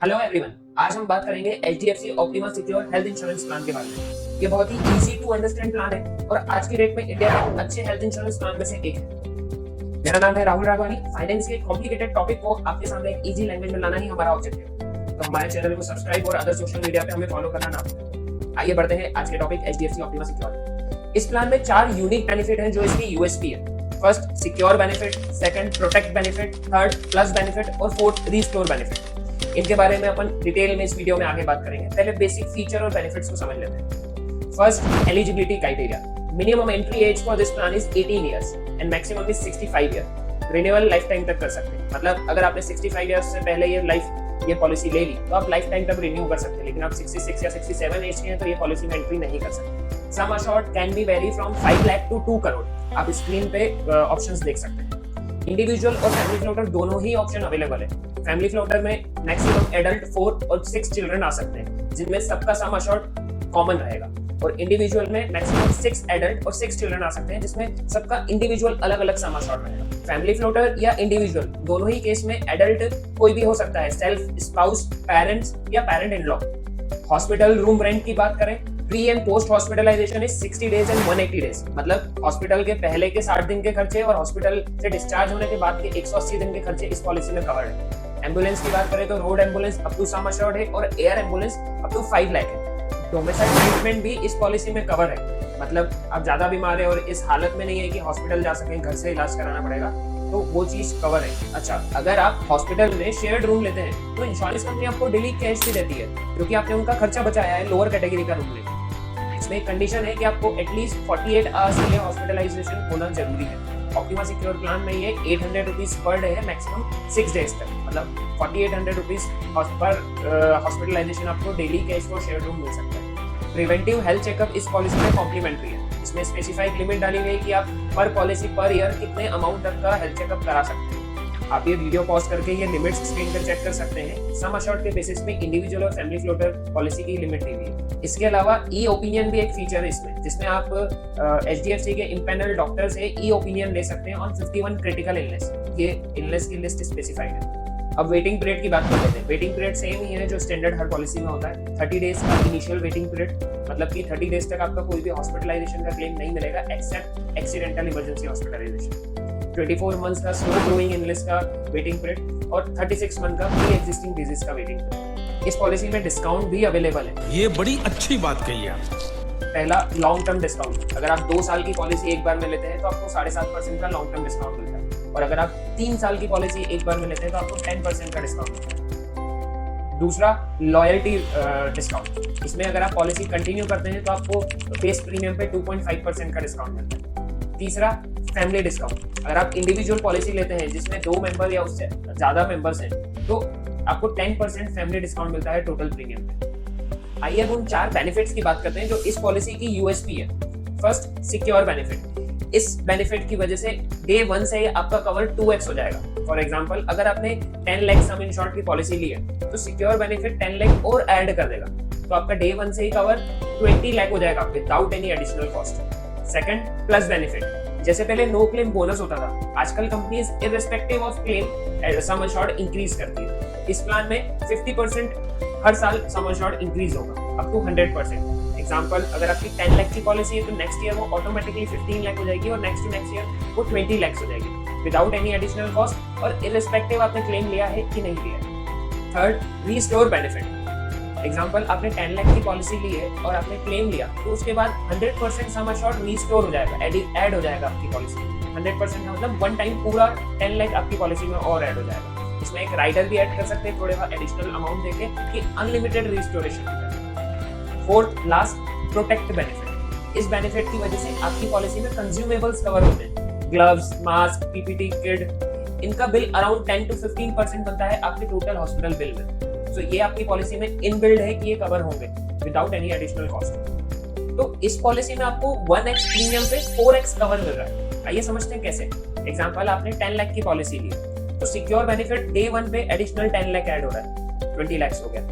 Hello everyone, आज हम बात करेंगे HDFC optima secure health insurance plan के बारे में। ये बहुत ही इजी टू अंडरस्टैंड प्लान है और आज की डेट में इंडिया के अच्छे हेल्थ इंश्योरेंस प्लान में से एक है। मेरा नाम है राहुल राघवानी। फाइनेंस के कॉम्प्लिकेटेड टॉपिक को आपके सामने एक इजी लैंग्वेज में लाना ही हमारा ऑब्जेक्टिव है। तो हमारे चैनल को सब्सक्राइब और अदर सोशल मीडिया पे हमें फॉलो करना ना भूलें। आइए बढ़ते हैं आज के टॉपिक HDFC ऑप्टिमा सिक्योर। इस प्लान में 4 यूनिक बेनिफिट हैं जो इसकी यूएसपी है। First secure benefit, second protect benefit, third plus benefit और फोर्थ रीस्टोर बेनिफिट। इनके बारे में अपन डिटेल में इस वीडियो में आगे बात करेंगे। पहले बेसिक फीचर और बेनिफिट्स को समझ लेते हैं। First, eligibility criteria. Minimum entry age for this plan is 18 years and maximum is 65 year. Renewal lifetime तक कर सकते हैं, मतलब अगर आपने 65 इयर्स से पहले ये पॉलिसी ले ली तो आप लाइफ टाइम तक रिन्यू कर सकते हैं। लेकिन आप 66 या 67 एज के हैं तो ये पॉलिसी में एंट्री नहीं कर सकते। Sum assured can be vary from 5 lakh to 2 crore. आप स्क्रीन पे ऑप्शंस देख सकते हैं। इंडिविजुअल और फैमिली फ्लोटर दोनों ही ऑप्शन अवेलेबल है। फैमिली फ्लोटर में मैक्सिमम एडल्ट 4 और 6 चिल्ड्रन आ सकते हैं, जिनमें सबका सम अश्योर्ड कॉमन रहेगा। और इंडिविजुअल में मैक्सिमम 6 एडल्ट और 6 चिल्ड्रन आ सकते हैं, जिसमें सबका इंडिविजुअल अलग अलग सम अश्योर्ड रहेगा। फैमिली फ्लोटर या इंडिविजुअल दोनों ही केस में एडल्ट कोई भी हो सकता है, सेल्फ, स्पाउस, पेरेंट्स या parent in law. Hospital room rent की बात करें, pre and post hospitalization is 60 days and 180 days. मतलब हॉस्पिटल के पहले के 60 दिन के खर्चे और हॉस्पिटल से डिस्चार्ज होने के बाद के 180 दिन के खर्चे इस पॉलिसी में कवर्ड है। एम्बुलेंस की बात करें तो road ambulance up to sum assured है और air ambulance up to 5 lakh है। डोमिसाइल ट्रीटमेंट भी इस पॉलिसी में कवर है, मतलब आप ज्यादा बीमार है और इस हालत में नहीं है कि हॉस्पिटल जा सकें, घर से इलाज कराना पड़ेगा, तो वो चीज कवर है। अच्छा, अगर आप हॉस्पिटल में शेयर्ड रूम लेते हैं तो इंश्योरेंस कंपनी आपको डेली कैश भी देती है, क्योंकि आपने उनका खर्चा बचाया है लोअर कैटेगरी का रूम लेकर। इसमें एक कंडीशन है कि आपको एटलीस्ट 48 आवर्स के लिए हॉस्पिटलाइजेशन होना जरूरी है। ऑप्टिमा सिक्योर प्लान में ये 800 रुपीज पर डे है, मैक्सिमम 6 डेज तक, मतलब 4800 रुपीज पर हॉस्पिटलाइजेशन आपको daily cash for share room मिल सकता है। प्रिवेंटिव हेल्थ चेकअप इस पॉलिसी में कॉम्प्लीमेंट्री है। इसमें स्पेसिफाइड लिमिट डाली गई कि आप पर पॉलिसी पर ईयर कितने अमाउंट तक का हेल्थ चेकअप करा सकते हैं। आप ये वीडियो पॉज करके ये लिमिट्स स्क्रीन पर चेक कर सकते हैं। सम अश्योर्ड के बेसिस पे इंडिविजुअल और फैमिली फ्लोटर पॉलिसी की लिमिट दी हुई है। इसके अलावा ई ओपिनियन भी एक फीचर है इसमें, जिसमें आप HDFC के इम्पैनल डॉक्टर से ई ओपिनियन ले सकते हैं ऑन 51 क्रिटिकल इलनेस। ये इलनेस की लिस्ट स्पेसिफाइड है। अब वेटिंग पीरियड की बात कर लेते हैं। वेटिंग पीरियड सेम ही है जो स्टैंडर्ड हर पॉलिसी में होता है। 30 डेज का इनिशियल वेटिंग पीरियड, मतलब कि 30 डेज तक आपका कोई भी हॉस्पिटलाइजेशन का क्लेम नहीं मिलेगा except accidental emergency hospitalization. 24 months का स्लो ग्रोइंग इलनेस का वेटिंग पीरियड और 36 मंथ का प्री एग्जिस्टिंग डिजीज का वेटिंग पीरियड। इस पॉलिसी में डिस्काउंट भी अवेलेबल है। ये बड़ी अच्छी बात कही आप। पहला, लॉन्ग टर्म डिस्काउंट। अगर आप 2 साल की पॉलिसी एक बार में लेते हैं तो आपको 7.5% का लॉन्ग टर्म डिस्काउंट मिलता है, और अगर आप 3 साल की पॉलिसी एक बार में लेते हैं तो आपको 10% का डिस्काउंट मिलता है। दूसरा, लॉयल्टी डिस्काउंट। इसमें अगर आप पॉलिसी कंटिन्यू करते हैं तो आपको बेस प्रीमियम पे 2.5% का डिस्काउंट मिलता है। तीसरा, फैमिली डिस्काउंट। अगर आप इंडिविजुअल पॉलिसी लेते हैं जिसमें 2 मेंबर या उससे ज्यादा मेंबर्स हैं तो आपको 10% फैमिली डिस्काउंट मिलता है टोटल प्रीमियम पे। आइए अब उन 4 बेनिफिट्स की बात करते हैं जो इस पॉलिसी की यूएसपी है। First, secure benefit. इस बेनिफिट की वजह से डे 1 से आपका कवर 2x हो जाएगा। फॉर एग्जांपल, अगर आपने 10 लाख सम इंश्योर्ड की पॉलिसी ली है तो सिक्योर बेनिफिट 10 लाख और ऐड कर देगा, तो आपका डे 1 से ही कवर 20 लाख हो जाएगा without any additional cost. Second, plus benefit. जैसे पहले नो क्लेम बोनस होता था, आजकल companies irrespective of claim sum assured increase करती है। इस प्लान में 50% हर साल सम अश्योर्ड इंक्रीज होगा अप टू 100%। एग्जांपल, अगर आपकी 10 लाख की पॉलिसी है तो नेक्स्ट ईयर वो ऑटोमेटिकली 15 लाख हो जाएगी और नेक्स्ट टू नेक्स्ट ईयर वो 20 लाख हो जाएगी विदाउट एनी एडिशनल कॉस्ट और इररिस्पेक्टिव आपने क्लेम लिया है कि नहीं लिया है। Third, restore benefit. एग्जांपल, आपने 10 लाख की पॉलिसी ली है और आपने क्लेम लिया तो उसके बाद 100% सम अश्योर्ड रीस्टोर हो जाएगा, ऐड हो जाएगा आपकी पॉलिसी। 100% मतलब वन टाइम पूरा 10 लाख आपकी पॉलिसी में और ऐड हो जाएगा। इसमें एक राइडर भी ऐड कर सकते हैं थोड़े एडिशनल अमाउंट देके कि अनलिमिटेड रिस्टोरेशन करें। Fourth, last, protect benefit. इस बेनिफिट की वजह से आपकी पॉलिसी में कंज्यूमेबल्स कवर होते हैं। ग्लव्स, मास्क, पीपीटी किट, इनका बिल अराउंड 10 to 15% बनता है आपके टोटल हॉस्पिटल बिल में। तो ये आपकी पॉलिसी में इनबिल्ड है कि ये कवर होंगे विदाउट एनी एडिशनल कॉस्ट। तो इस पॉलिसी में आपको 1x प्रीमियम पे 4x कवर मिल रहा है। आइए समझते हैं कैसे। एग्जांपल, आपने 10 लाख की पॉलिसी ली तो सिक्योर बेनिफिट डे 1 पे एडिशनल 10 लाख ऐड हो रहा है, 20 लाख हो गया।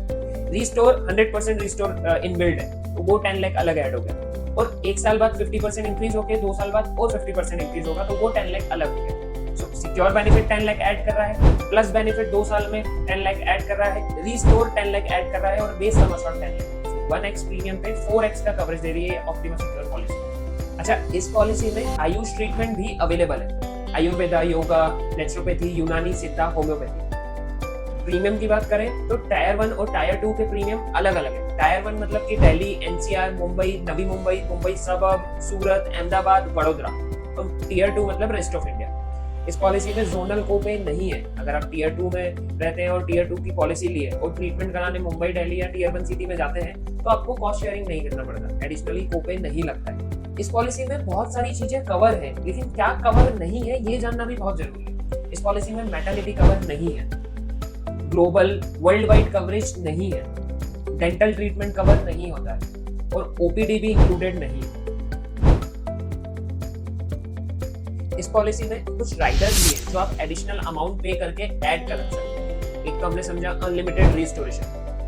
रीस्टोर 100% रीस्टोर इनबिल्ड है तो वो 10 लाख अलग ऐड हो गया, और 1 साल बाद 50% इंक्रीज होके 2 साल बाद और 50% इंक्रीज होगा तो वो 10 लाख अलग हो गया। सो सिक्योर बेनिफिट 10 लाख ऐड कर रहा है, प्लस बेनिफिट 2 साल में 10 लाख ऐड कर रहा है, रीस्टोर 10 लाख ऐड कर रहा है और base sum assured 10 lakh. 1x premium पे 4x का कवरेज दे रही है ऑप्टिमा सिक्योर पॉलिसी। अच्छा, इस पॉलिसी में आयुष ट्रीटमेंट भी अवेलेबल है, आयुर्वेदा, योगा, नेचुरोपैथी, यूनानी, सिद्धा, होम्योपैथी। प्रीमियम की बात करें तो टायर 1 और टायर 2 के प्रीमियम अलग अलग है। टायर 1 मतलब कि दिल्ली, एनसीआर, मुंबई, नवी मुंबई, मुंबई सबअर्ब, सूरत, अहमदाबाद, वडोदरा। तो टियर 2 मतलब रेस्ट ऑफ इंडिया। इस पॉलिसी में जोनल कोपे नहीं है। अगर आप टियर 2 में रहते हैं और टियर 2 की पॉलिसी लिए और ट्रीटमेंट कराने मुंबई, दिल्ली या टियर 1 सिटी में जाते हैं तो आपको कॉस्ट शेयरिंग नहीं करना पड़ता, एडिशनली कोपे नहीं लगता है। इस पॉलिसी में बहुत सारी चीजें कवर है, लेकिन क्या कवर नहीं है ये जानना भी बहुत जरूरी है। इस पॉलिसी में मैटरनिटी कवर नहीं है, ग्लोबल वर्ल्ड वाइड कवरेज नहीं है, डेंटल ट्रीटमेंट कवर नहीं होता है और ओपीडी भी इंक्लूडेड नहीं है। इस पॉलिसी में कुछ राइडर्स भी हैं जो आप एडिशनल अमाउंट पे करके ऐड कर सकते हैं। एक तो हमने समझा अनलिमिटेड रिस्टोरेशन,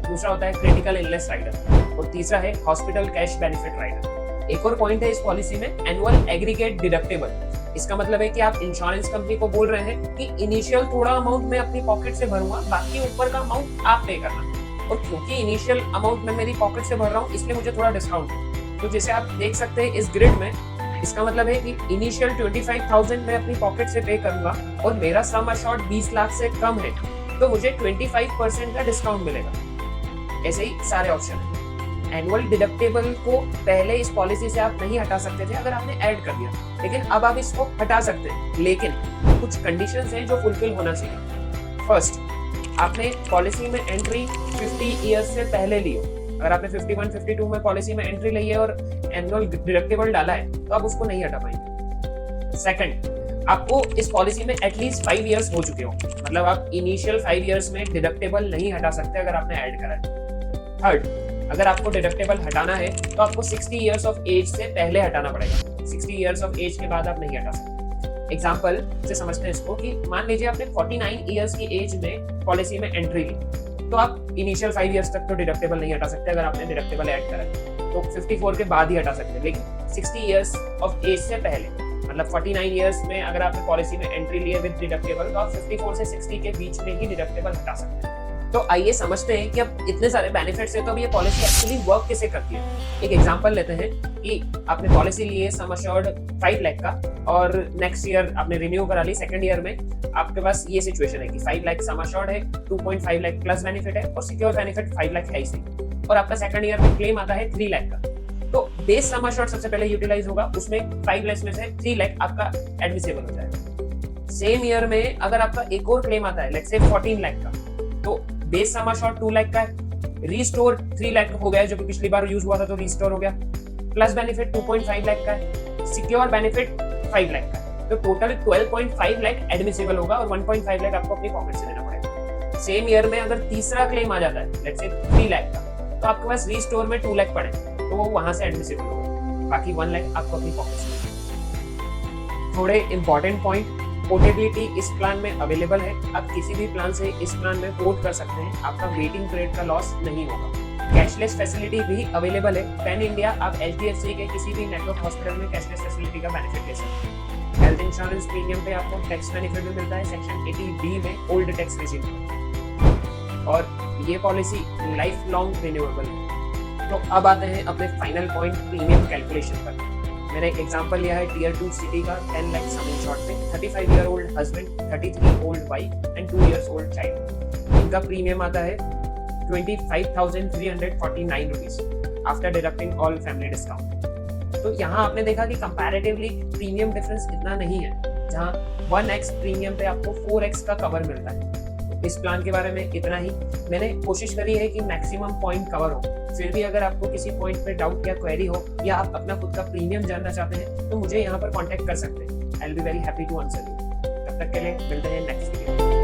दूसरा होता है क्रिटिकल इलनेस राइडर और तीसरा है हॉस्पिटल कैश बेनिफिट राइडर। एक और पॉइंट है इस पॉलिसी में एनुअल एग्रीगेट डिडक्टेबल। इसका मतलब है कि आप इंश्योरेंस कंपनी को बोल रहे हैं कि इनिशियल थोड़ा अमाउंट मैं अपनी पॉकेट से भरूंगा, बाकी ऊपर का अमाउंट आप पे करना। और क्योंकि इनिशियल अमाउंट मैं मेरी पॉकेट से भर रहा हूँ इसलिए मुझे थोड़ा डिस्काउंट है। तो जैसे आप देख सकते हैं इस ग्रिड में, इसका मतलब है कि इनिशियल 25,000 मैं अपनी पॉकेट से पे करूंगा और मेरा सम अश्योर्ड 20 लाख से कम है तो मुझे 25% का डिस्काउंट मिलेगा। ऐसे ही सारे ऑप्शन है। एनुअल डिडक्टेबल को पहले इस पॉलिसी से आप नहीं हटा सकते थे अगर आपने ऐड कर दिया, लेकिन अब आप इसको हटा सकते हैं, लेकिन कुछ कंडीशंस हैं जो फुलफिल होना चाहिए। फर्स्ट, आपने पॉलिसी में एंट्री 50 इयर्स से पहले ली हो। अगर आपने 51, 52 में पॉलिसी में एंट्री ली है और एनुअल डिडक्टेबल डाला है तो आप उसको नहीं हटा पाएंगे। सेकंड, आपको इस पॉलिसी में एटलीस्ट 5 इयर्स हो चुके हो, मतलब आप इनिशियल 5 इयर्स में डिडक्टेबल नहीं हटा सकते अगर आपने ऐड करा है। थर्ड, अगर आपको डिडक्टेबल हटाना है तो आपको 60 इयर्स ऑफ एज से पहले हटाना पड़ेगा। 60 इयर्स ऑफ एज के बाद आप नहीं हटा सकते। एग्जांपल से समझते हैं इसको कि मान लीजिए आपने 49 इयर्स की एज में पॉलिसी में एंट्री ली, तो आप इनिशियल 5 इयर्स तक तो डिडक्टेबल नहीं हटा सकते अगर आपने डिडक्टेबल ऐड करा है, तो 54 के बाद ही हटा सकते हैं। लेकिन 60 इयर्स ऑफ एज से पहले, मतलब 49 इयर्स में अगर आपने पॉलिसी में एंट्री ली है विद डिडक्टेबल, तो आप 54 से 60 के बीच में ही डिडक्टेबल हटा सकते हैं। तो आइए समझते हैं कि अब इतने सारे बेनिफिट्स है तो अब ये पॉलिसी एक्चुअली वर्क कैसे करती है। एक एग्जांपल लेते हैं कि आपने पॉलिसी ली है सम अश्योर्ड 5 लाख का और नेक्स्ट ईयर आपने रिन्यू करा ली, सेकंड ईयर में आपके पास ये सिचुएशन है कि 5 लाख सम अश्योर्ड है, 2.5 लाख प्लस बेनिफिट है और सिक्योर बेनिफिट 5 लाख है ही सही, और आपका सेकंड ईयर में क्लेम आता है 3 लाख का। तो बेस सम अश्योर्ड सबसे पहले यूटिलाइज होगा, उसमें 5 लाख में से 3 लाख आपका एडमिसिबल हो जाएगा। सेम ईयर में अगर आपका एक और क्लेम आता है लेट्स से 14 लाख का, तो बेस सम अश्योर्ड 2 लाख का है, रीस्टोर 3 लाख हो गया जो कि पिछली बार यूज हुआ था तो रीस्टोर हो गया, प्लस बेनिफिट 2.5 लाख का है, सिक्योर बेनिफिट 5 लाख का है, तो टोटल 12.5 लाख एडमिसिबल होगा और 1.5 लाख आपको अपनी पॉकेट से देना पड़ेगा। सेम ईयर में अगर तीसरा क्लेम आ जाता है लेट्स से 3 लाख का, तो आपके पास रीस्टोर में 2 लाख पड़े तो वो वहां से एडमिसिबल होगा, बाकी 1 लाख आपको अपनी पॉकेट से। थोड़े इंपॉर्टेंट पॉइंट, पोर्टेबिलिटी इस प्लान में अवेलेबल है, आप किसी भी प्लान से इस प्लान में पोर्ट कर सकते हैं, आपका वेटिंग पीरियड का लॉस नहीं होगा। कैशलेस फैसिलिटी भी अवेलेबल है, पैन इंडिया आप HDFC के किसी भी नेटवर्क हॉस्पिटल में कैशलेस फैसिलिटी का बेनिफिट ले सकते हैं। हेल्थ इंश्योरेंस प्रीमियम पे आपको टैक्स बेनिफिट भी मिलता है सेक्शन 80B में ओल्ड टैक्स रेजिम, और ये पॉलिसी लाइफ लॉन्ग रिन्यूएबल है। तो अब आते हैं अपने फाइनल पॉइंट प्रीमियम कैलकुलेशन पर। मैंने एक एग्जांपल लिया है टियर 2 सिटी का 10 लाख सम इंश्योर्ड पे, 35 year old husband, 33 old wife and 2 years old child. इनका प्रीमियम आता है 25,349 rupees after deducting all family discount. तो यहाँ आपने देखा कि कंपैरेटिवली प्रीमियम डिफरेंस इतना नहीं है, जहाँ 1x प्रीमियम पे आपको 4x का कवर मिलता है। इस प्लान के बारे में इतना ही। मैंने कोशिश करी है कि मैक्सिमम पॉइंट कवर हो, फिर भी अगर आपको किसी पॉइंट पे डाउट या क्वेरी हो या आप अपना खुद का प्रीमियम जानना चाहते हैं तो मुझे यहाँ पर कॉन्टेक्ट कर सकते हैं। I will be very happy to answer you. तब तक के लिए मिलते हैं नेक्स्ट वीडियो।